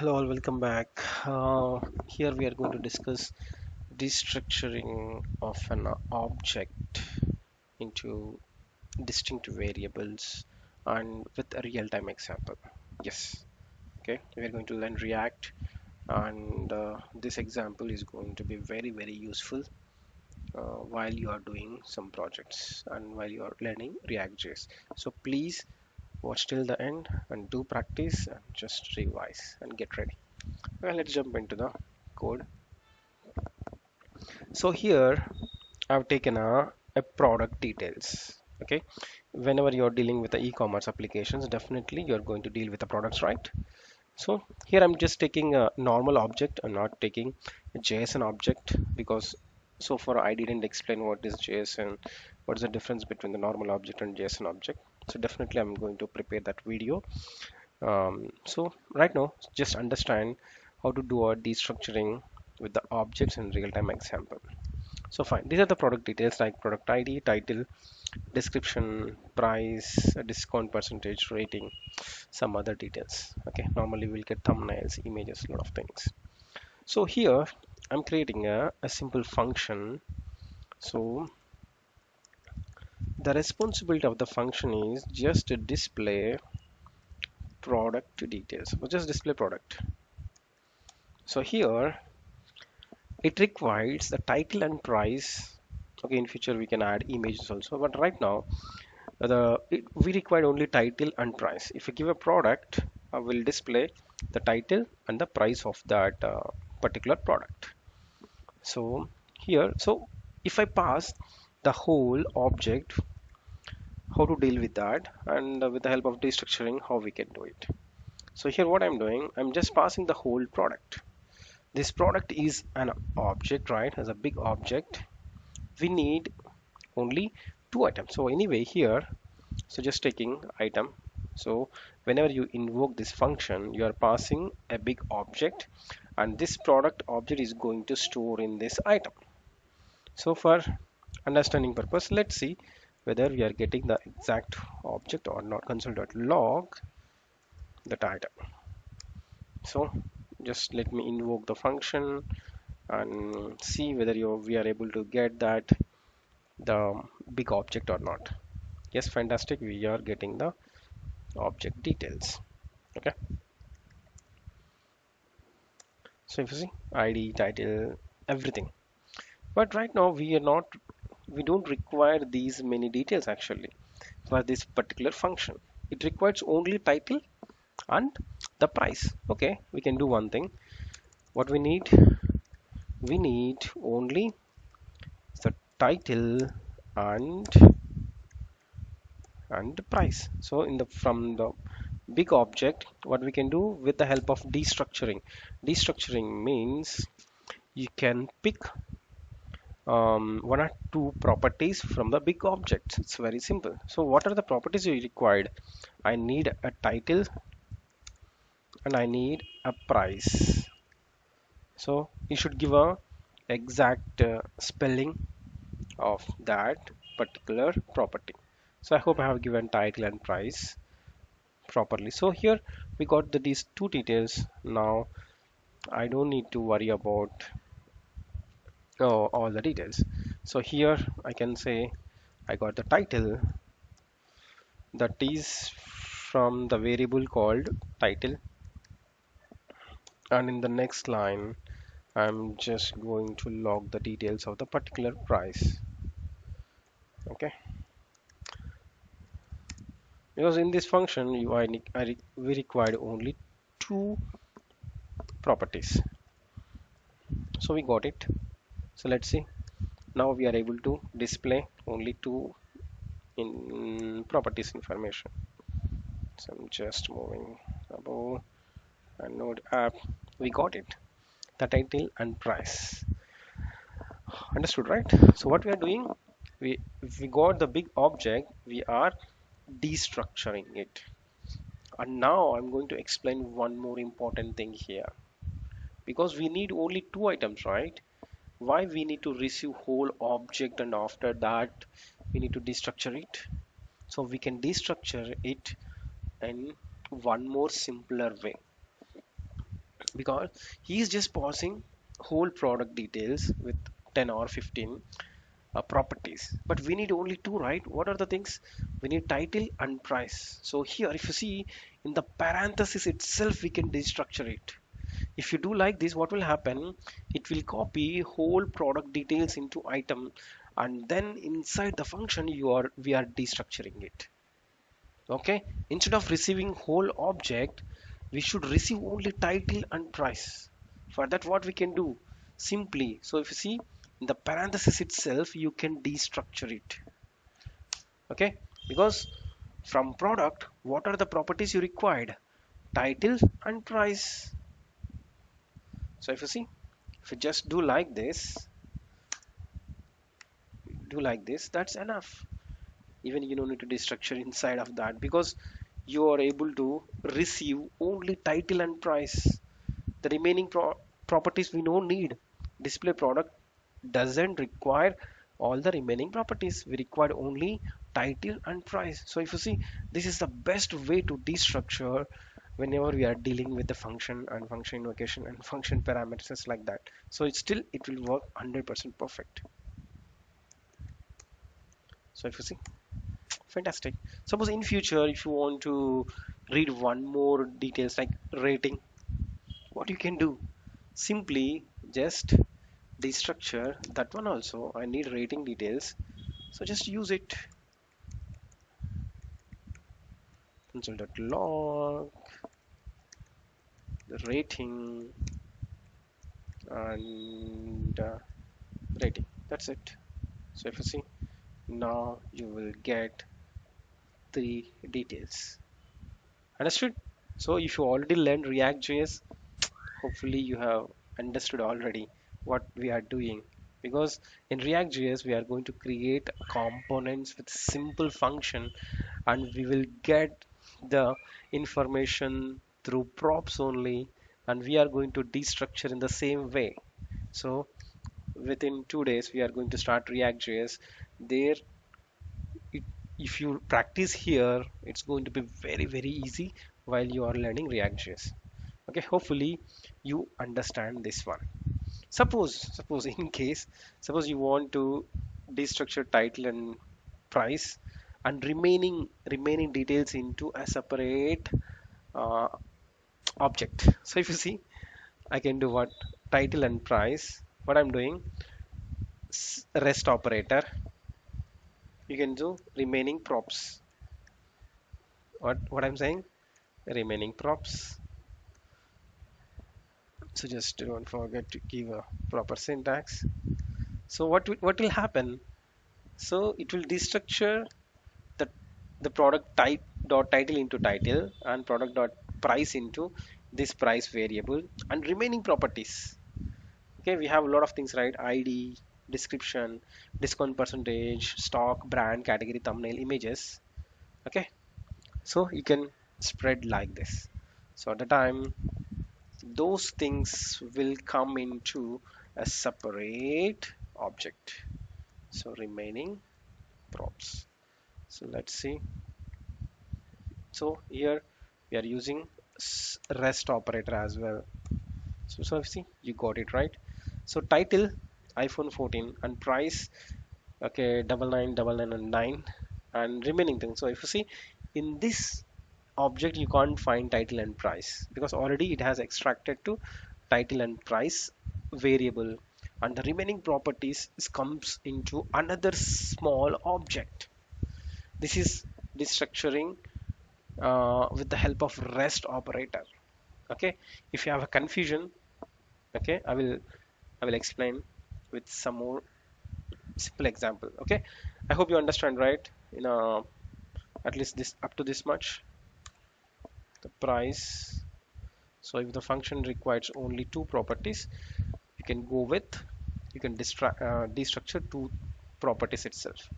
Hello, all, welcome back. Here we are going to discuss destructuring of an object into distinct variables and with a real-time example. Yes, okay, we are going to learn React, and this example is going to be very useful while you are doing some projects and while you are learning React.js. So please watch till the end and do practice and just revise and get ready. Well, let's jump into the code. So here I've taken a product details. Okay, whenever you're dealing with the e-commerce applications, definitely you're going to deal with the products, right? So here I'm just taking a normal object. I'm not taking a JSON object because so far I didn't explain what is JSON, what's the difference between the normal object and JSON object. So definitely I'm going to prepare that video. So right now, just understand how to do a destructuring with the objects in real-time example. So fine, these are the product details like product ID, title, description, price, a discount percentage, rating, some other details. Okay, normally we'll get thumbnails, images, a lot of things. So here I'm creating a simple function. So the responsibility of the function is just to display product details, or just display product. So here it requires the title and price. Okay, in future we can add images also, but right now we require only title and price. If you give a product, I will display the title and the price of that particular product. So here, so if I pass the whole object, how to deal with that, and with the help of destructuring, how we can do it. So here what I'm doing, I'm just passing the whole product. This product is an object, right? As a big object, we need only two items. So anyway here, so just taking item. So whenever you invoke this function, you are passing a big object, and this product object is going to store in this item. So for understanding purpose, let's see whether we are getting the exact object or not. Console.log that item. So just let me invoke the function and see whether we are able to get that the big object or not. Yes, fantastic, we are getting the object details. Okay, so if you see id, title, everything, but right now we don't require these many details actually for this particular function. It requires only title and the price. Okay, we can do one thing. What we need only the title and the price. So in the from the big object, what we can do with the help of destructuring means you can pick one or two properties from the big object. It's very simple. So what are the properties you required? I need a title and I need a price. So you should give a exact spelling of that particular property. So I hope I have given title and price properly. So here we got these two details. Now I don't need to worry about all the details. So here I can say I got the title that is from the variable called title, and in the next line I'm just going to log the details of the particular price. Okay, because in this function we required only two properties, so we got it. So let's see, now we are able to display only two in properties information. So I'm just moving above and node app, we got it, the title and price. Understood, right? So what we are doing, we got the big object, we are destructuring it. And now I'm going to explain one more important thing here, because we need only two items, right? Why we need to receive whole object and after that we need to destructure it? So we can destructure it in one more simpler way. because he is just passing whole product details with 10 or 15 properties, but we need only two, right? What are the things? We need title and price. So here if you see in the parenthesis itself we can destructure it. If you do like this, what will happen? It will copy whole product details into item, and then inside the function we are destructuring it. Okay, instead of receiving whole object, we should receive only title and price. For that, what we can do? Simply, so if you see in the parenthesis itself, you can destructure it. Okay, because from product, what are the properties you required? Title and price. So if you see, if you just do like this, that's enough. Even you don't need to destructure inside of that, because you are able to receive only title and price. The remaining properties we don't need. Display product doesn't require all the remaining properties. We require only title and price. So if you see, this is the best way to destructure whenever we are dealing with the function and function invocation and function parameters like that. So it will work 100% perfect. So if you see, fantastic. Suppose in future if you want to read one more details like rating, what you can do? Simply just destructure that one also. I need rating details, so just use it. Console.log the rating and rating. That's it. So if you see, now you will get three details. Understood? So if you already learned React.js, hopefully you have understood already what we are doing, because in React.js we are going to create components with simple function, and we will get the information through props only, and we are going to destructure in the same way. So within 2 days we are going to start React.js. There it, if you practice here, it's going to be very easy while you are learning React.js. Okay, hopefully you understand this one. Suppose in case, suppose you want to destructure title and price and remaining details into a separate uh, object. So if you see, I can do what? Title and price. What I'm doing, rest operator. You can do remaining props. What I'm saying? Remaining props. So just don't forget to give a proper syntax. So what will happen? So it will destructure the the product type dot title into title and product dot price into this price variable and remaining properties. Okay, we have a lot of things, right? ID, description, discount percentage, stock, brand, category, thumbnail, images. Okay, so you can spread like this. So at the time, those things will come into a separate object. So remaining props. So let's see. So here we are using rest operator as well. So see, you got it right. So title iPhone 14 and price, okay, 9999 and 9 and remaining things. So if you see in this object you can't find title and price because already it has extracted to title and price variable, and the remaining properties comes into another small object. This is destructuring with the help of rest operator. Okay, if you have a confusion, okay, I will explain with some more simple example. Okay, I hope you understand, right? At least this up to this much. The price. So if the function requires only two properties, you can go with, you can destructure two properties itself.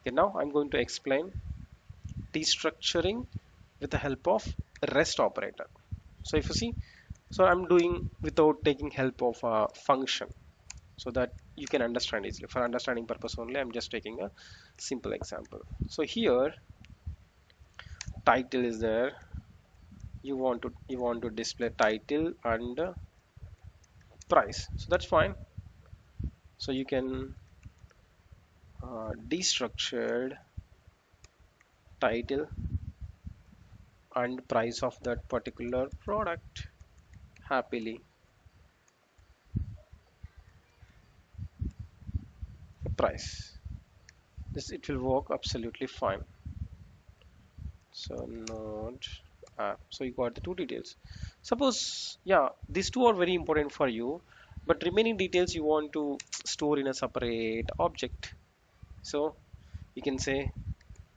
Okay, now I'm going to explain destructuring with the help of rest operator. So if you see, so I'm doing without taking help of a function so that you can understand easily. For understanding purpose only, I'm just taking a simple example. So here title is there, you want to display title and price, so that's fine. So you can destructured title and price of that particular product happily price. This it will work absolutely fine. So node app. So you got the two details. Suppose, yeah, these two are very important for you, but remaining details you want to store in a separate object. So you can say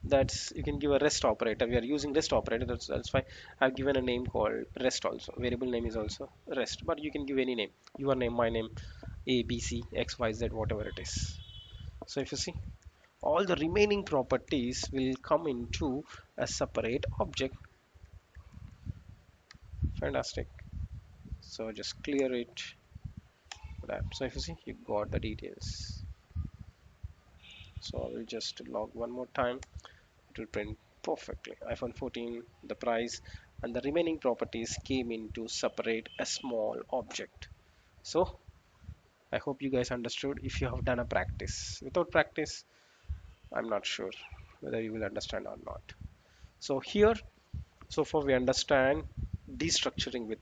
that's you can give a rest operator. We are using rest operator. That's fine. I've given a name called rest also. Variable name is also rest, but you can give any name. Your name, my name, A, B, C, X, Y, Z, whatever it is. So if you see, all the remaining properties will come into a separate object. Fantastic. So just clear it for that. So if you see, you got the details. So I will just log one more time. It will print perfectly. iPhone 14, the price, and the remaining properties came into separate a small object. So I hope you guys understood. If you have done a practice, without practice, I'm not sure whether you will understand or not. So here, so far we understand destructuring with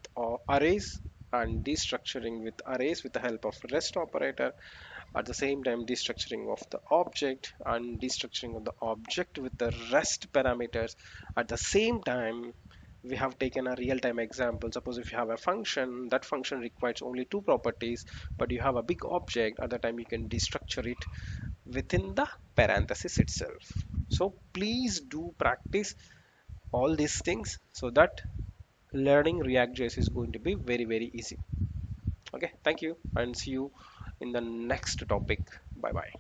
arrays and destructuring with arrays with the help of REST operator. At the same time, destructuring of the object and destructuring of the object with the REST parameters. At the same time, we have taken a real-time example. Suppose if you have a function, that function requires only two properties, but you have a big object. At the time, you can destructure it within the parenthesis itself. So please do practice all these things so that learning React.js is going to be very, very easy. Okay, thank you and see you in the next topic. Bye bye.